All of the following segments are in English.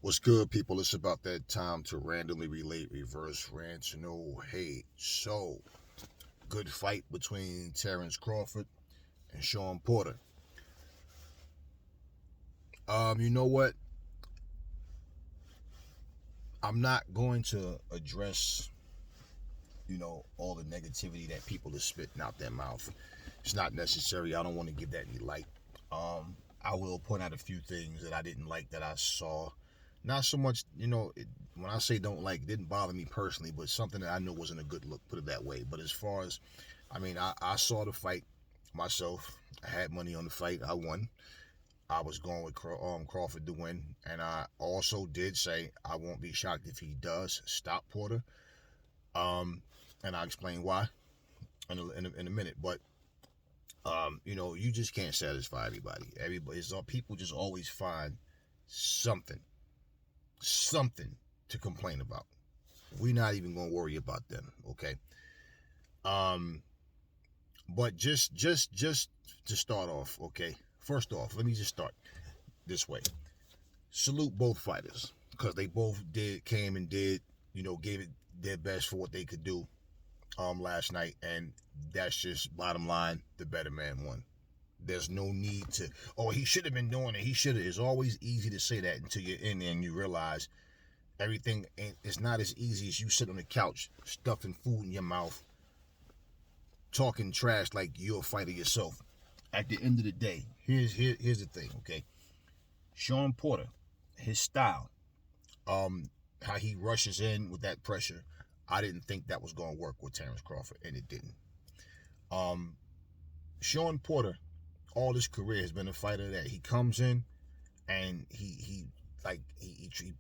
What's good, people? It's about that time to randomly relate reverse rants. No hate. So, good fight between Terrence Crawford and Shawn Porter. You know what? I'm not going to address, all the negativity that people are spitting out their mouth. It's not necessary. I don't want to give that any light. I will point out a few things that I didn't like that I saw. Not so much, when I say don't like, it didn't bother me personally, but something that I know wasn't a good look, put it that way. But as far as, I saw the fight myself. I had money on the fight. I won. I was going with Crawford to win. And I also did say I won't be shocked if he does stop Porter. And I'll explain why in a minute. But, you just can't satisfy everybody. People just always find something to complain about. We're not even gonna worry about them, okay? But just to start off, okay. First off, let me just start this way. Salute both fighters because they both came and did, gave it their best for what they could do last night, and that's just bottom line. The better man won. There's no need to, he should have been doing it. He should have. It's always easy to say that until you're in there and you realize everything is not as easy as you sit on the couch, stuffing food in your mouth, talking trash like you're a fighter yourself. At the end of the day, here's the thing, okay? Shawn Porter, his style, how he rushes in with that pressure, I didn't think that was going to work with Terrence Crawford, and it didn't. Shawn Porter, all his career, has been a fighter that he comes in and he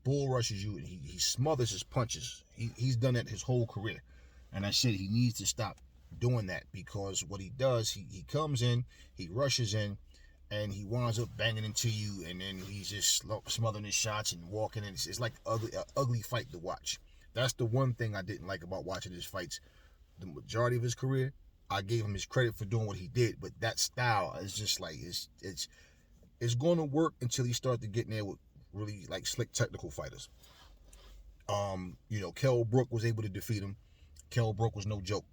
bull rushes you and he smothers his punches. He's done that his whole career, and I said he needs to stop doing that because what he does, he comes in, he rushes in, and he winds up banging into you, and then he's just smothering his shots and walking, and it's like an ugly fight to watch. That's the one thing I didn't like about watching his fights. The majority of his career, I gave him his credit for doing what he did, but that style is just like it's going to work until he starts to get in there with really like slick technical fighters. Kell Brook was able to defeat him. Kell Brook was no joke.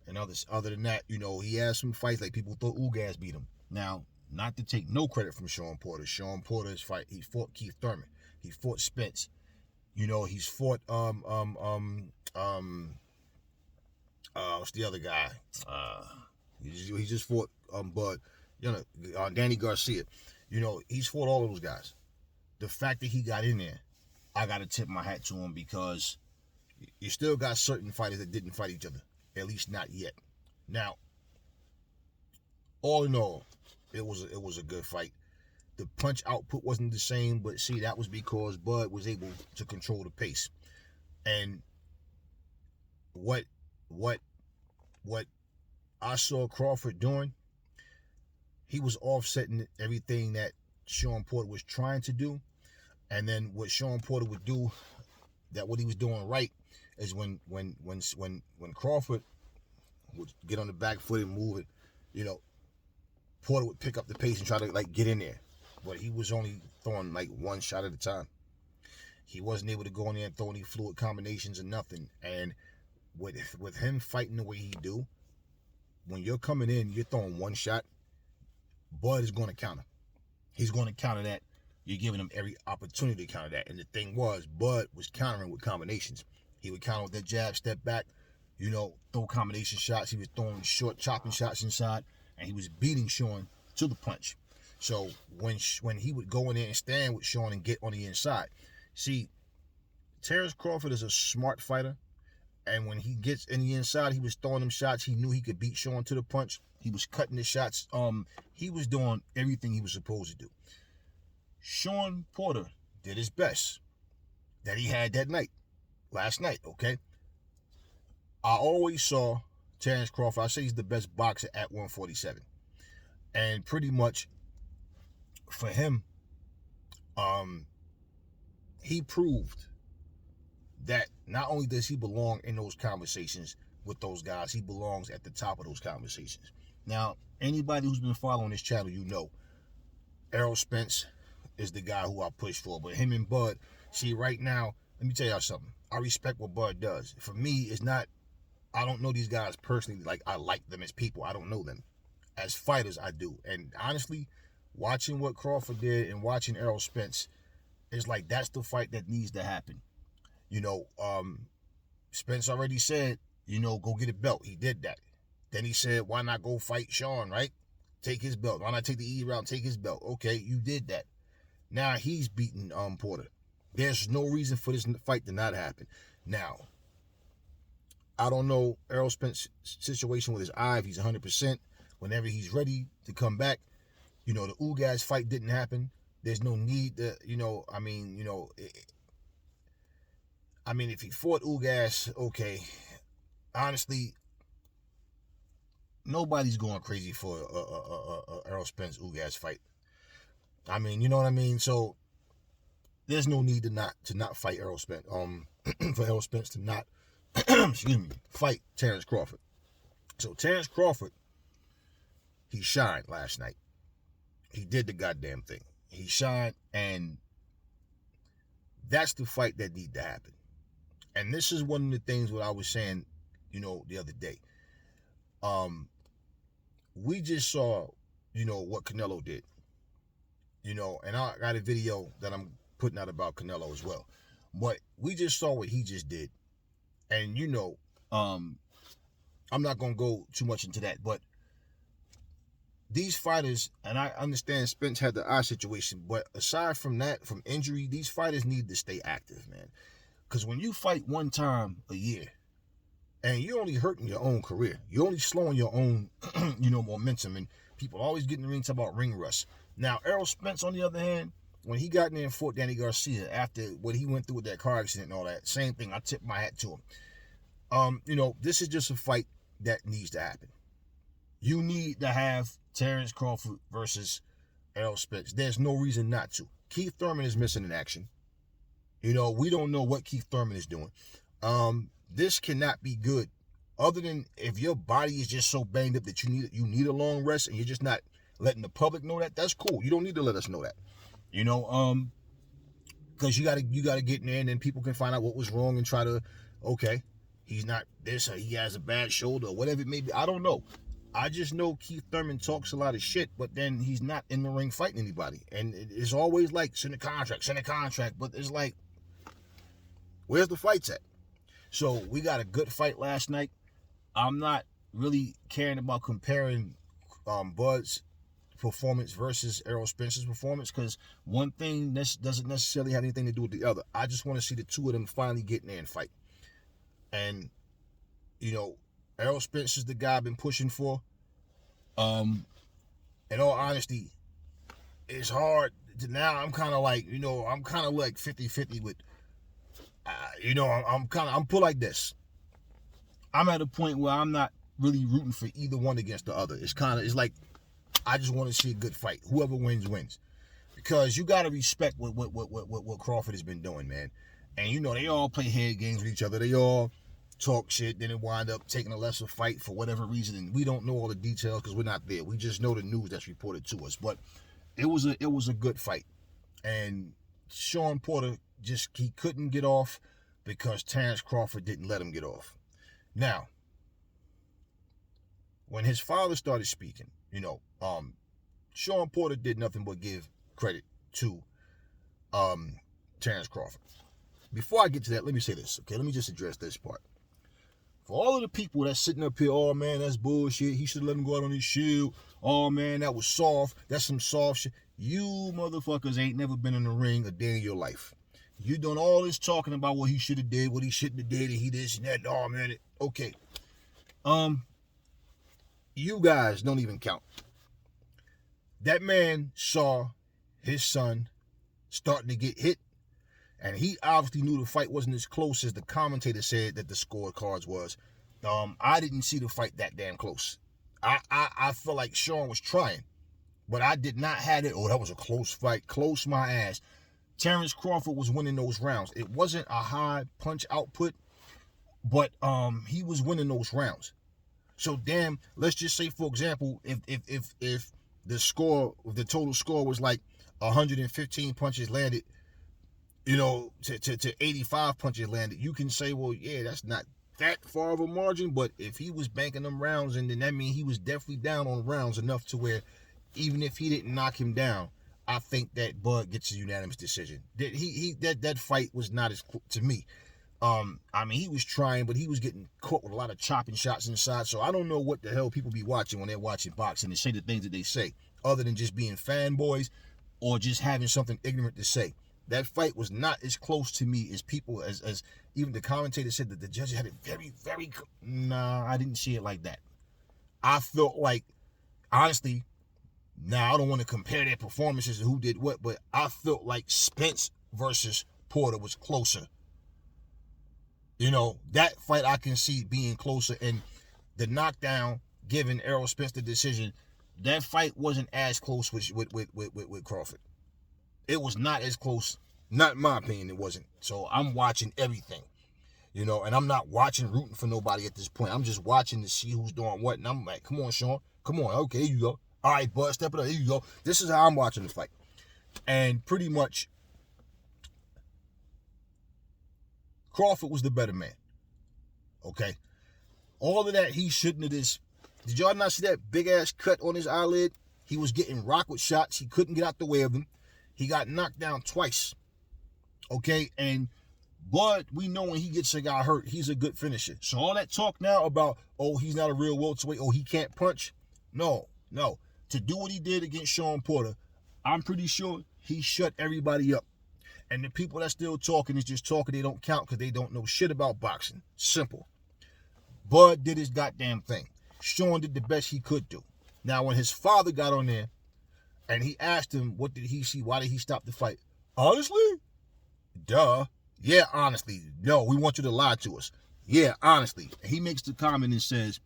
And other than that, he had some fights like people thought Ugas beat him. Now, not to take no credit from Shawn Porter. Shawn Porter's fight, he fought Keith Thurman. He fought Spence. He's fought what's the other guy? He just fought Bud, Danny Garcia. He's fought all of those guys. The fact that he got in there, I gotta tip my hat to him because you still got certain fighters that didn't fight each other, at least not yet. Now, all in all, it was a good fight. The punch output wasn't the same, but see, that was because Bud was able to control the pace. And what I saw Crawford doing, he was offsetting everything that Shawn Porter was trying to do. And then what Shawn Porter would do, that what he was doing right, is when Crawford would get on the back foot and move it, Porter would pick up the pace and try to get in there. But he was only throwing one shot at a time. He wasn't able to go in there and throw any fluid combinations or nothing. And with him fighting the way he do, when you're coming in, you're throwing one shot, Bud is going to counter. He's going to counter that. You're giving him every opportunity to counter that. And the thing was, Bud was countering with combinations. He would counter with that jab, step back, throw combination shots. He was throwing short chopping shots inside, and he was beating Shawn to the punch. So when he would go in there and stand with Shawn and get on the inside, see, Terrence Crawford is a smart fighter, and when he gets in the inside, he was throwing them shots. He knew he could beat Shawn to the punch. He was cutting the shots. He was doing everything he was supposed to do. Shawn Porter did his best that he had last night, okay? I always saw Terrence Crawford, I say he's the best boxer at 147. And pretty much for him, he proved that not only does he belong in those conversations with those guys, he belongs at the top of those conversations. Now, anybody who's been following this channel, Errol Spence is the guy who I push for. But him and Bud, See, right now, let me tell y'all something. I respect what Bud does. For me, it's not, I don't know these guys personally. Like, I like them as people. I don't know them. As fighters, I do. And honestly, watching what Crawford did and watching Errol Spence, it's like that's the fight that needs to happen. You know, Spence already said, go get a belt. He did that. Then he said, why not go fight Shawn, right? Take his belt. Why not take the E route and take his belt? Okay, you did that. Now he's beating Porter. There's no reason for this fight to not happen. Now, I don't know Errol Spence's situation with his eye, if he's 100%. Whenever he's ready to come back, the Ugas fight didn't happen. There's no need to, if he fought Ugas, okay. Honestly, nobody's going crazy for a Errol Spence Ugas fight. I mean, you know what I mean? So there's no need to not fight Errol Spence. For Errol Spence to not fight Terrence Crawford. So Terrence Crawford, he shined last night. He did the goddamn thing. He shined, and that's the fight that need to happen. And this is one of the things what I was saying, the other day. We just saw, what Canelo did. And I got a video that I'm putting out about Canelo as well. But we just saw what he just did. And, I'm not going to go too much into that. But these fighters, and I understand Spence had the eye situation, but aside from that, from injury, these fighters need to stay active, man. Because when you fight one time a year, and you're only hurting your own career, you're only slowing your own, momentum, and people always get in the ring talking about ring rust. Now, Errol Spence, on the other hand, when he got in there and fought Danny Garcia after what he went through with that car accident and all that, same thing, I tip my hat to him. This is just a fight that needs to happen. You need to have Terrence Crawford versus Errol Spence. There's no reason not to. Keith Thurman is missing in action. We don't know what Keith Thurman is doing. This cannot be good. Other than if your body is just so banged up that you need a long rest and you're just not letting the public know that, that's cool. You don't need to let us know that. Because you gotta get in there and then people can find out what was wrong and try to, okay, he's not this or he has a bad shoulder or whatever it may be. I don't know. I just know Keith Thurman talks a lot of shit, but then he's not in the ring fighting anybody. And it's always like, send a contract. But it's like, where's the fights at? So we got a good fight last night. I'm not really caring about comparing Bud's performance versus Errol Spence's performance, because one thing doesn't necessarily have anything to do with the other. I just want to see the two of them finally get in there and fight. And, Errol Spence is the guy I've been pushing for. In all honesty, it's hard to now. I'm kind of like, I'm kind of like 50-50 with, I'm put like this. I'm at a point where I'm not really rooting for either one against the other. It's like, I just want to see a good fight. Whoever wins, wins. Because you got to respect what Crawford has been doing, man. And, they all play head games with each other. They all talk shit, then it wind up taking a lesser fight for whatever reason. And we don't know all the details because we're not there. We just know the news that's reported to us. But it was a good fight. And Shawn Porter he couldn't get off because Terrence Crawford didn't let him get off. Now, when his father started speaking, Shawn Porter did nothing but give credit to Terrence Crawford. Before I get to that, let me say this, okay? Let me just address this part. For all of the people that's sitting up here, oh, man, that's bullshit. He should have let him go out on his shield. Oh, man, that was soft. That's some soft shit. You motherfuckers ain't never been in the ring a day in your life. You done all this talking about what he should have did, what he shouldn't have did, and he this and that. Oh, man, okay. You guys don't even count. That man saw his son starting to get hit, and he obviously knew the fight wasn't as close as the commentator said that the scorecards was. I didn't see the fight that damn close. I felt like Shawn was trying, but I did not have it. Oh, that was a close fight. Close my ass. Terrence Crawford was winning those rounds. It wasn't a high punch output, but he was winning those rounds. So damn, let's just say, for example, if the total score was like 115 punches landed, to 85 punches landed, you can say, well, yeah, that's not that far of a margin. But if he was banking them rounds, and then that means he was definitely down on rounds enough to where even if he didn't knock him down, I think that Bud gets a unanimous decision. That fight was not as, to me. I mean, he was trying, but he was getting caught with a lot of chopping shots inside. So I don't know what the hell people be watching when they're watching boxing and say the things that they say, other than just being fanboys or just having something ignorant to say. That fight was not as close to me as people, as even the commentator said that the judge had it very, very. Nah, I didn't see it like that. I felt like, honestly, now I don't want to compare their performances and who did what, but I felt like Spence versus Porter was closer. That fight I can see being closer, and the knockdown giving Errol Spence the decision, that fight wasn't as close with Crawford. It was not as close. Not in my opinion, it wasn't. So I'm watching everything, and I'm not watching rooting for nobody at this point. I'm just watching to see who's doing what, and I'm like, come on, Shawn. Come on. Okay, here you go. All right, Bud, step it up. Here you go. This is how I'm watching the fight. And pretty much, Crawford was the better man. Okay? All of that, he shouldn't have this. Did y'all not see that big-ass cut on his eyelid? He was getting rocked with shots. He couldn't get out the way of them. He got knocked down twice. Okay? And Bud, we know when he gets a guy hurt, he's a good finisher. So all that talk now about, oh, he's not a real welterweight, oh, he can't punch. No. To do what he did against Shawn Porter, I'm pretty sure he shut everybody up. And the people that's still talking is just talking. They don't count because they don't know shit about boxing. Simple. Bud did his goddamn thing. Shawn did the best he could do. Now, when his father got on there and he asked him, what did he see? Why did he stop the fight? Honestly? Duh. Yeah, honestly. No, we want you to lie to us. Yeah, honestly. And he makes the comment and says,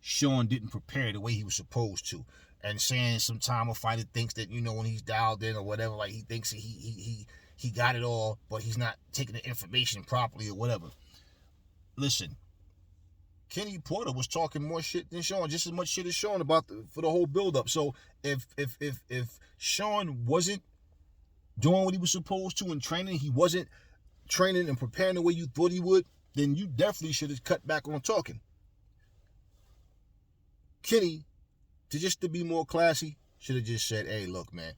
Shawn didn't prepare the way he was supposed to. And saying sometimes a fighter thinks that, when he's dialed in or whatever, like he thinks he got it all, but he's not taking the information properly or whatever. Listen, Kenny Porter was talking more shit than Shawn, just as much shit as Shawn for the whole build-up. So if Shawn wasn't doing what he was supposed to in training, he wasn't training and preparing the way you thought he would, then you definitely should have cut back on talking. Kenny, to be more classy, should have just said, hey, look, man,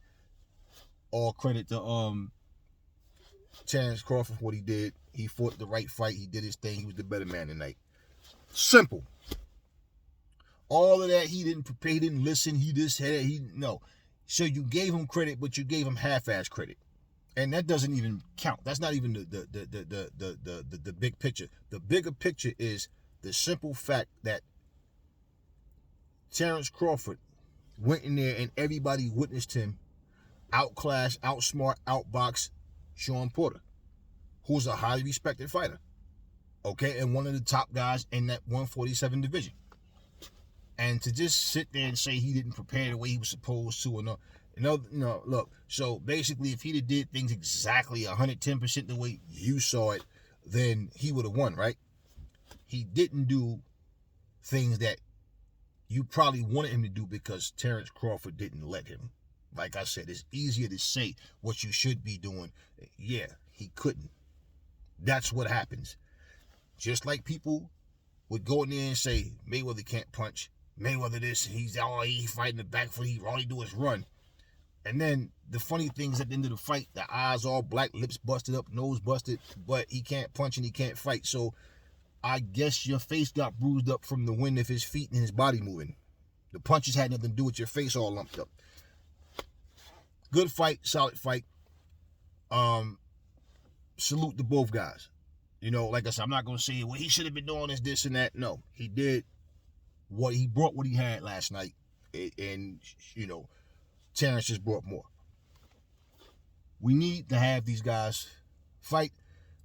all credit to Terrence Crawford for what he did. He fought the right fight. He did his thing. He was the better man tonight. Simple. All of that, he didn't prepare, he didn't listen, he just had no. So you gave him credit, but you gave him half-ass credit. And that doesn't even count. That's not even the big picture. The bigger picture is the simple fact that Terrence Crawford went in there and everybody witnessed him outclass, outsmart, outbox Shawn Porter, who's a highly respected fighter, okay, and one of the top guys in that 147 division. And to just sit there and say he didn't prepare the way he was supposed to, or no, look. So basically, if he'd have did things exactly 110% the way you saw it, then he would have won, right? He didn't do things that you probably wanted him to do because Terrence Crawford didn't let him. Like I said, it's easier to say what you should be doing. Yeah, he couldn't. That's what happens. Just like people would go in there and say, Mayweather can't punch. Mayweather this, he's fighting the back foot, all he do is run. And then the funny thing is at the end of the fight, the eyes all black, lips busted up, nose busted, but he can't punch and he can't fight. So I guess your face got bruised up from the wind of his feet and his body moving. The punches had nothing to do with your face all lumped up. Good fight, solid fight. Salute to both guys. Like I said, I'm not going to say, well, he should have been doing this and that. No, he did he brought what he had last night. And Terrence just brought more. We need to have these guys fight.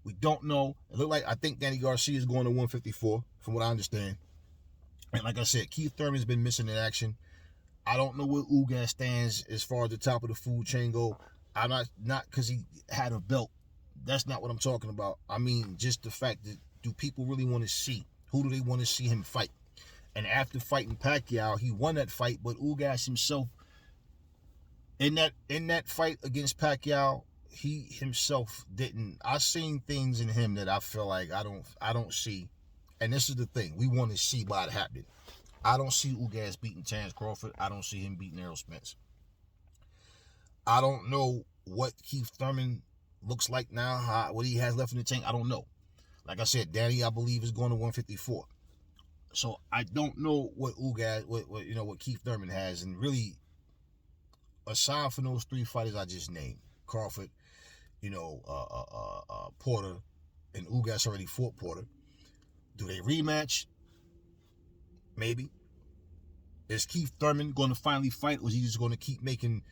We don't know. I think Danny Garcia is going to 154, from what I understand. And like I said, Keith Thurman's been missing in action. I don't know where Ugas stands as far as the top of the food chain go. I'm not because he had a belt. That's not what I'm talking about. I mean, just the fact that do people really want to see? Who do they want to see him fight? And after fighting Pacquiao, he won that fight, but Ugas himself, in that fight against Pacquiao, he himself didn't. I seen things in him that I feel like I don't see. And this is the thing. We want to see why it happened. I don't see Ugas beating Terrence Crawford. I don't see him beating Errol Spence. I don't know what Keith Thurman looks like now, what he has left in the tank. I don't know. Like I said, Danny, I believe, is going to 154. So I don't know what Ugas, what Keith Thurman has. And really, aside from those three fighters I just named, Crawford, Porter, and Ugas already fought Porter. Do they rematch? Maybe. Is Keith Thurman going to finally fight, or is he just going to keep making,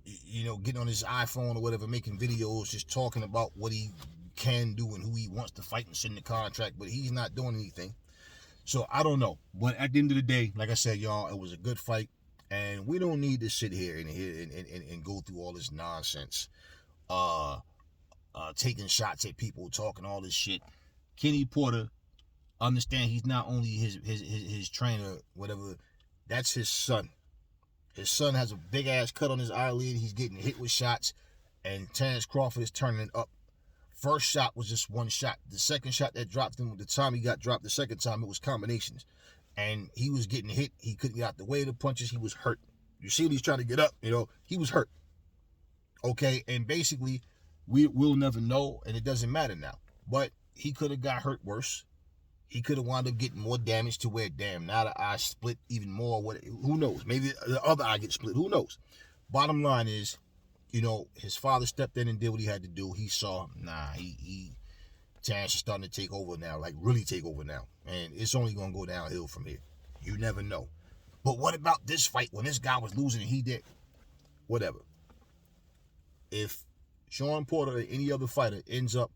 getting on his iPhone or whatever, making videos, just talking about what he can do and who he wants to fight and send the contract, but he's not doing anything. So I don't know. But at the end of the day, like I said, y'all, it was a good fight, and we don't need to sit here and go through all this nonsense, taking shots at people, talking all this shit. Kenny Porter, understand he's not only his trainer, whatever. That's his son. His son has a big ass cut on his eyelid. He's getting hit with shots, and Terrence Crawford is turning it up. First shot was just one shot. The second shot that dropped him, the time he got dropped the second time, it was combinations. And he was getting hit. He couldn't get out the way of the punches. He was hurt. You see when he's trying to get up, he was hurt. Okay, and basically, we'll never know, and it doesn't matter now. But he could have got hurt worse. He could have wound up getting more damage to where, damn, now the eye split even more. Who knows? Maybe the other eye gets split. Who knows? Bottom line is, his father stepped in and did what he had to do. He saw, Terrence is starting to take over now, like really take over now. And it's only going to go downhill from here. You never know. But what about this fight when this guy was losing and he did? Whatever. If Shawn Porter or any other fighter ends up,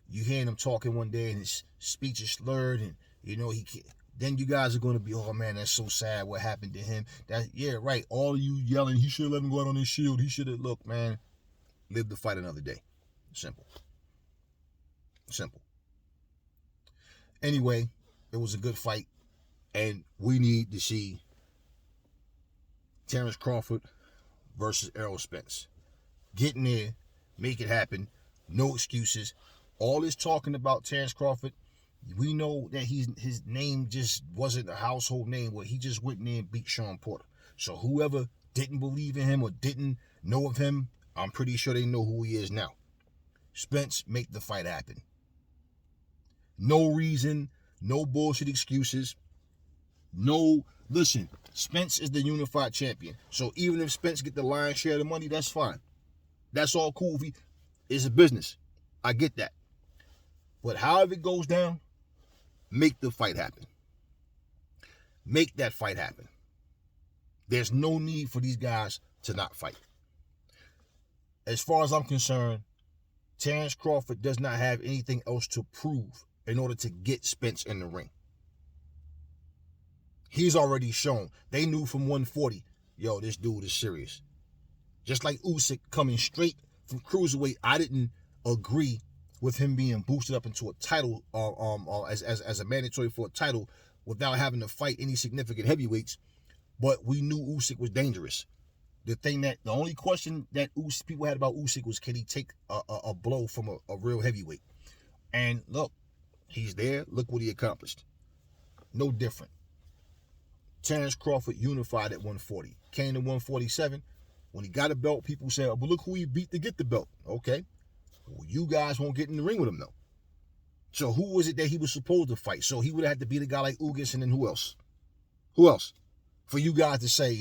you hearing him talking one day and his speech is slurred and, he can't, then you guys are going to be, oh man, that's so sad what happened to him. Yeah, right. All of you yelling, he should have let him go out on his shield. He should have, look, man, live to fight another day. Simple. Anyway, it was a good fight, and we need to see Terrence Crawford versus Errol Spence. Get in there, make it happen. No excuses. All this talking about Terrence Crawford, we know that his name just wasn't a household name where he just went in there and beat Shawn Porter. So whoever didn't believe in him or didn't know of him, I'm pretty sure they know who he is now. Spence, make the fight happen. No reason, no bullshit excuses. Listen, Spence is the unified champion. So even if Spence get the lion's share of the money, that's fine. That's all cool. It's a business. I get that. But however it goes down, make the fight happen. Make that fight happen. There's no need for these guys to not fight. As far as I'm concerned, Terrence Crawford does not have anything else to prove in order to get Spence in the ring. He's already shown. They knew from 140, this dude is serious. Just like Usyk coming straight from cruiserweight, I didn't agree with him being boosted up into a title, as a mandatory for a title without having to fight any significant heavyweights. But we knew Usyk was dangerous. The only question that people had about Usyk was, can he take a blow from a real heavyweight? And look, he's there. Look what he accomplished. No different. Terrence Crawford unified at 140. Came to 147. When he got a belt, people said, but look who he beat to get the belt. Okay. Well, you guys won't get in the ring with him, though. So who was it that he was supposed to fight? So he would have had to beat a guy like Ugas, and then who else? Who else? For you guys to say,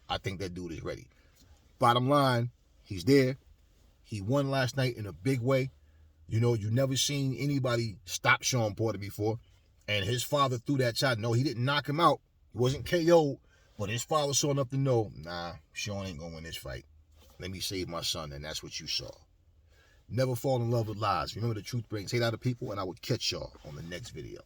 I think that dude is ready. Bottom line, he's there. He won last night in a big way. You never seen anybody stop Shawn Porter before. And his father threw that shot. No, he didn't knock him out. He wasn't KO'd. But his father saw enough to know, Shawn ain't going to win this fight. Let me save my son, and that's what you saw. Never fall in love with lies. Remember, the truth brings hate out of people, and I will catch y'all on the next video.